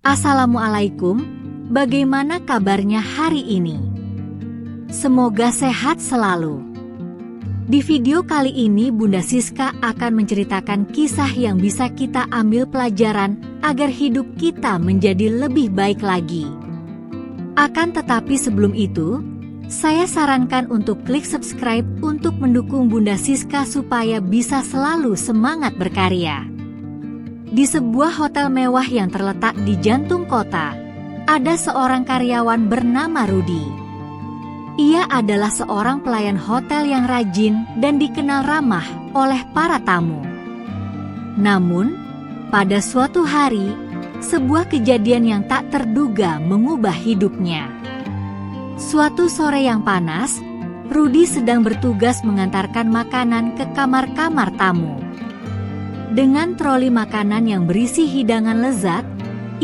Assalamualaikum, bagaimana kabarnya hari ini? Semoga sehat selalu. Di video kali ini Bunda Siska akan menceritakan kisah yang bisa kita ambil pelajaran agar hidup kita menjadi lebih baik lagi. Akan tetapi sebelum itu, saya sarankan untuk klik subscribe untuk mendukung Bunda Siska supaya bisa selalu semangat berkarya. Di sebuah hotel mewah yang terletak di jantung kota, ada seorang karyawan bernama Rudy. Ia adalah seorang pelayan hotel yang rajin dan dikenal ramah oleh para tamu. Namun, pada suatu hari, sebuah kejadian yang tak terduga mengubah hidupnya. Suatu sore yang panas, Rudy sedang bertugas mengantarkan makanan ke kamar-kamar tamu. Dengan troli makanan yang berisi hidangan lezat,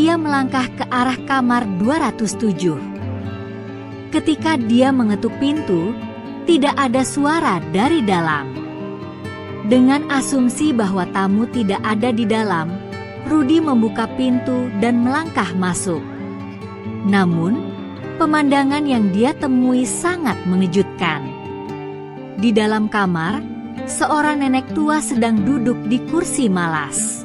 ia melangkah ke arah kamar 207. Ketika dia mengetuk pintu, tidak ada suara dari dalam. Dengan asumsi bahwa tamu tidak ada di dalam, Rudy membuka pintu dan melangkah masuk. Namun, pemandangan yang dia temui sangat mengejutkan. Di dalam kamar, seorang nenek tua sedang duduk di kursi malas.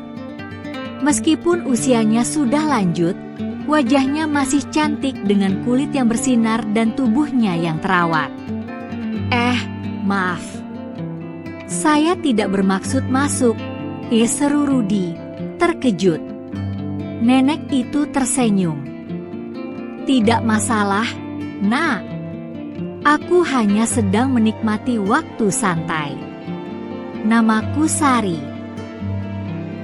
Meskipun usianya sudah lanjut, wajahnya masih cantik dengan kulit yang bersinar dan tubuhnya yang terawat. Maaf. Saya tidak bermaksud masuk, seru Rudy, terkejut. Nenek itu tersenyum. Tidak masalah, Nak. Aku hanya sedang menikmati waktu santai. Namaku Sari.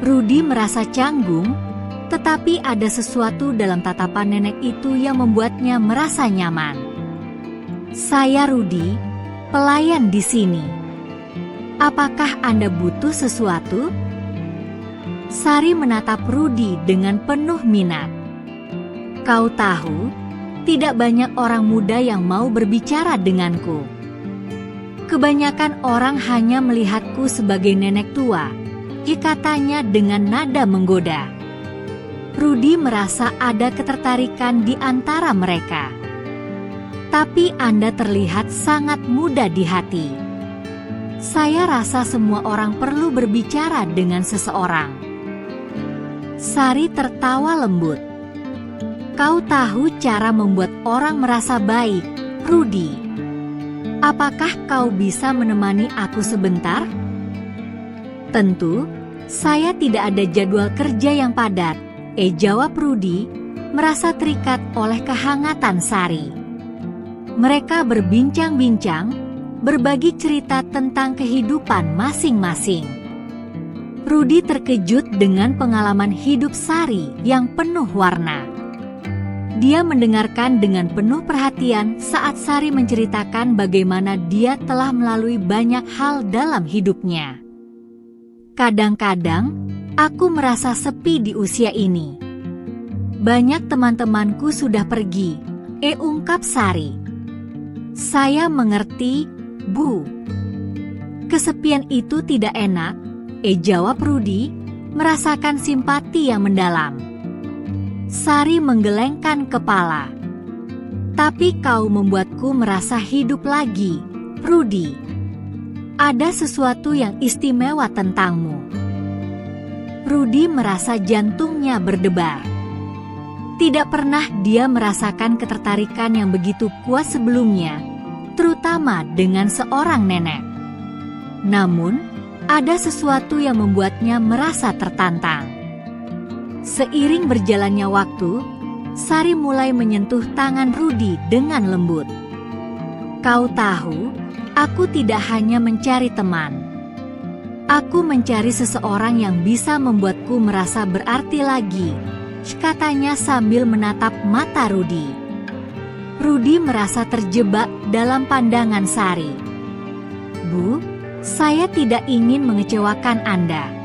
Rudy merasa canggung, tetapi ada sesuatu dalam tatapan nenek itu yang membuatnya merasa nyaman. Saya Rudy, pelayan di sini. Apakah Anda butuh sesuatu? Sari menatap Rudy dengan penuh minat. Kau tahu, tidak banyak orang muda yang mau berbicara denganku. Kebanyakan orang hanya melihatku sebagai nenek tua, katanya dengan nada menggoda. Rudy merasa ada ketertarikan di antara mereka. Tapi Anda terlihat sangat muda di hati. Saya rasa semua orang perlu berbicara dengan seseorang. Sari tertawa lembut. Kau tahu cara membuat orang merasa baik, Rudy. Apakah kau bisa menemani aku sebentar? Tentu, saya tidak ada jadwal kerja yang padat, jawab Rudy, merasa terikat oleh kehangatan Sari. Mereka berbincang-bincang, berbagi cerita tentang kehidupan masing-masing. Rudy terkejut dengan pengalaman hidup Sari yang penuh warna. Dia mendengarkan dengan penuh perhatian saat Sari menceritakan bagaimana dia telah melalui banyak hal dalam hidupnya. Kadang-kadang, aku merasa sepi di usia ini. Banyak teman-temanku sudah pergi, ungkap Sari. Saya mengerti, Bu. Kesepian itu tidak enak, jawab Rudy, merasakan simpati yang mendalam. Sari menggelengkan kepala. Tapi kau membuatku merasa hidup lagi, Rudy. Ada sesuatu yang istimewa tentangmu. Rudy merasa jantungnya berdebar. Tidak pernah dia merasakan ketertarikan yang begitu kuat sebelumnya, terutama dengan seorang nenek. Namun, ada sesuatu yang membuatnya merasa tertantang. Seiring berjalannya waktu, Sari mulai menyentuh tangan Rudy dengan lembut. Kau tahu, aku tidak hanya mencari teman. Aku mencari seseorang yang bisa membuatku merasa berarti lagi, katanya sambil menatap mata Rudy. Rudy merasa terjebak dalam pandangan Sari. Bu, saya tidak ingin mengecewakan Anda.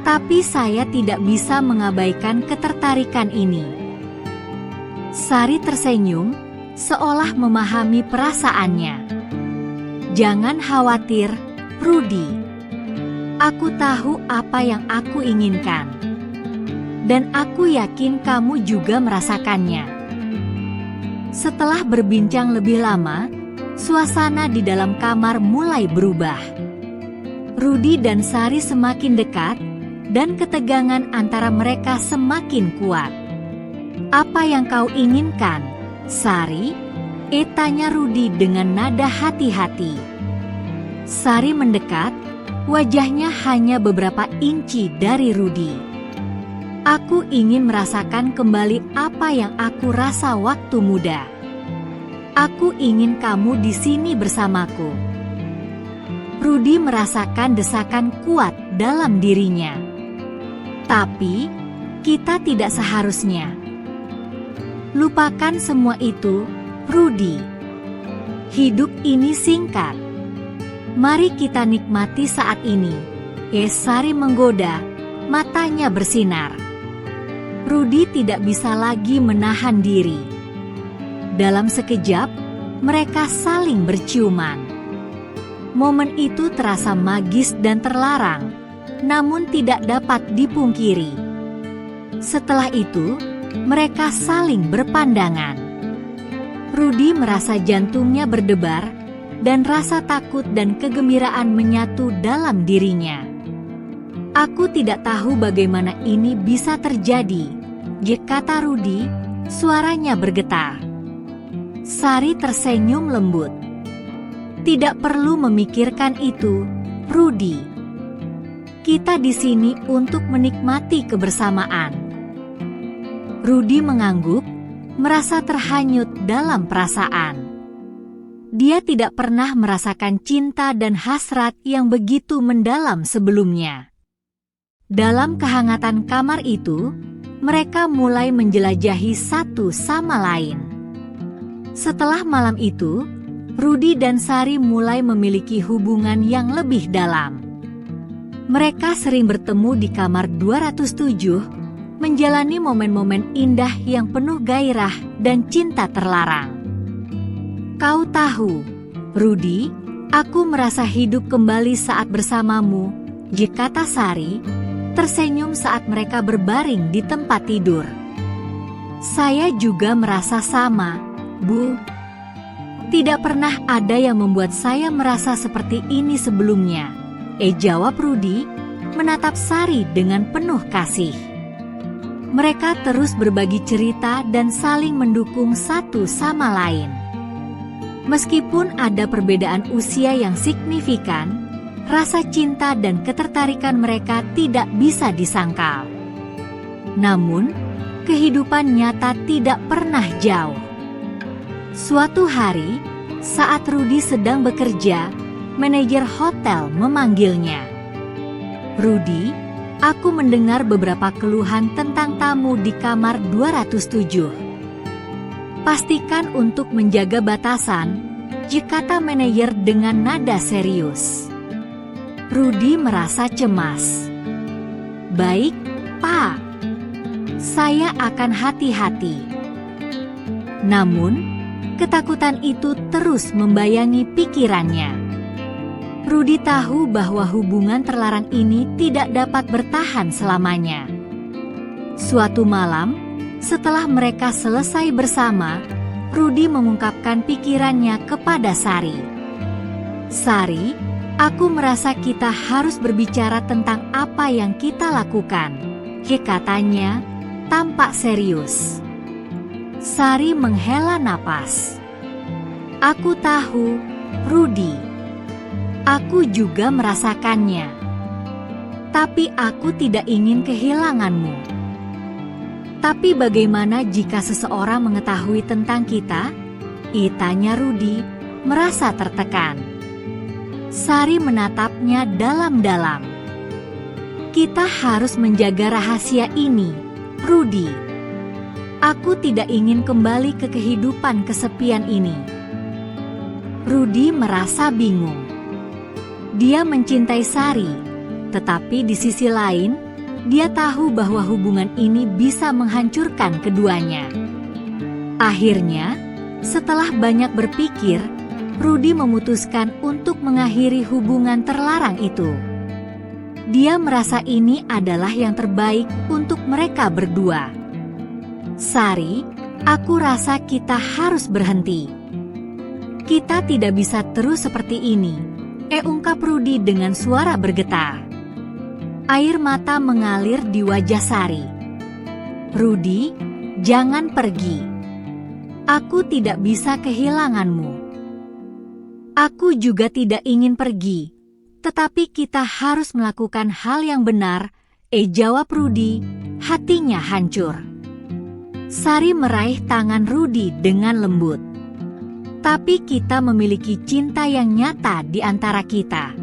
Tapi saya tidak bisa mengabaikan ketertarikan ini. Sari tersenyum, seolah memahami perasaannya. Jangan khawatir, Rudy. Aku tahu apa yang aku inginkan. dan aku yakin kamu juga merasakannya. Setelah berbincang lebih lama, suasana di dalam kamar mulai berubah. Rudy dan Sari semakin dekat, dan ketegangan antara mereka semakin kuat. "Apa yang kau inginkan, Sari?" tanya Rudy dengan nada hati-hati. Sari mendekat, wajahnya hanya beberapa inci dari Rudy. "Aku ingin merasakan kembali apa yang aku rasa waktu muda. Aku ingin kamu di sini bersamaku." Rudy merasakan desakan kuat dalam dirinya. "Tapi, kita tidak seharusnya." "Lupakan semua itu, Rudy. Hidup ini singkat. Mari kita nikmati saat ini." Sari menggoda, matanya bersinar. Rudy tidak bisa lagi menahan diri. Dalam sekejap, mereka saling berciuman. Momen itu terasa magis dan terlarang, namun tidak dapat dipungkiri. Setelah itu, mereka saling berpandangan. Rudy merasa jantungnya berdebar, dan rasa takut dan kegembiraan menyatu dalam dirinya. "Aku tidak tahu bagaimana ini bisa terjadi," kata Rudy, suaranya bergetar. Sari tersenyum lembut. "Tidak perlu memikirkan itu, Rudy. Kita di sini untuk menikmati kebersamaan." Rudy mengangguk, merasa terhanyut dalam perasaan. Dia tidak pernah merasakan cinta dan hasrat yang begitu mendalam sebelumnya. Dalam kehangatan kamar itu, mereka mulai menjelajahi satu sama lain. Setelah malam itu, Rudy dan Sari mulai memiliki hubungan yang lebih dalam. Mereka sering bertemu di kamar 207, menjalani momen-momen indah yang penuh gairah dan cinta terlarang. "Kau tahu, Rudy, aku merasa hidup kembali saat bersamamu," kata Sari, tersenyum saat mereka berbaring di tempat tidur. "Saya juga merasa sama, Bu. Tidak pernah ada yang membuat saya merasa seperti ini sebelumnya," jawab Rudy, menatap Sari dengan penuh kasih. Mereka terus berbagi cerita dan saling mendukung satu sama lain. Meskipun ada perbedaan usia yang signifikan, rasa cinta dan ketertarikan mereka tidak bisa disangkal. Namun, kehidupan nyata tidak pernah jauh. Suatu hari, saat Rudy sedang bekerja, manajer hotel memanggilnya. "Rudy, aku mendengar beberapa keluhan tentang tamu di kamar 207. Pastikan untuk menjaga batasan," kata manajer dengan nada serius. Rudy merasa cemas. "Baik, Pak. Saya akan hati-hati." Namun, ketakutan itu terus membayangi pikirannya. Rudy tahu bahwa hubungan terlarang ini tidak dapat bertahan selamanya. Suatu malam, setelah mereka selesai bersama, Rudy mengungkapkan pikirannya kepada Sari. "Sari, aku merasa kita harus berbicara tentang apa yang kita lakukan," katanya, tampak serius. Sari menghela napas. "Aku tahu, Rudy. Aku juga merasakannya. Tapi aku tidak ingin kehilanganmu." "Tapi bagaimana jika seseorang mengetahui tentang kita?" tanya Rudy, merasa tertekan. Sari menatapnya dalam-dalam. "Kita harus menjaga rahasia ini, Rudy. Aku tidak ingin kembali ke kehidupan kesepian ini." Rudy merasa bingung. Dia mencintai Sari, tetapi di sisi lain, dia tahu bahwa hubungan ini bisa menghancurkan keduanya. Akhirnya, setelah banyak berpikir, Rudy memutuskan untuk mengakhiri hubungan terlarang itu. Dia merasa ini adalah yang terbaik untuk mereka berdua. Sari, aku rasa kita harus berhenti. Kita tidak bisa terus seperti ini, ungkap Rudy dengan suara bergetar. Air mata mengalir di wajah Sari. Rudy, jangan pergi. Aku tidak bisa kehilanganmu. Aku juga tidak ingin pergi, tetapi kita harus melakukan hal yang benar, jawab Rudy, hatinya hancur. Sari meraih tangan Rudy dengan lembut. Tapi kita memiliki cinta yang nyata di antara kita.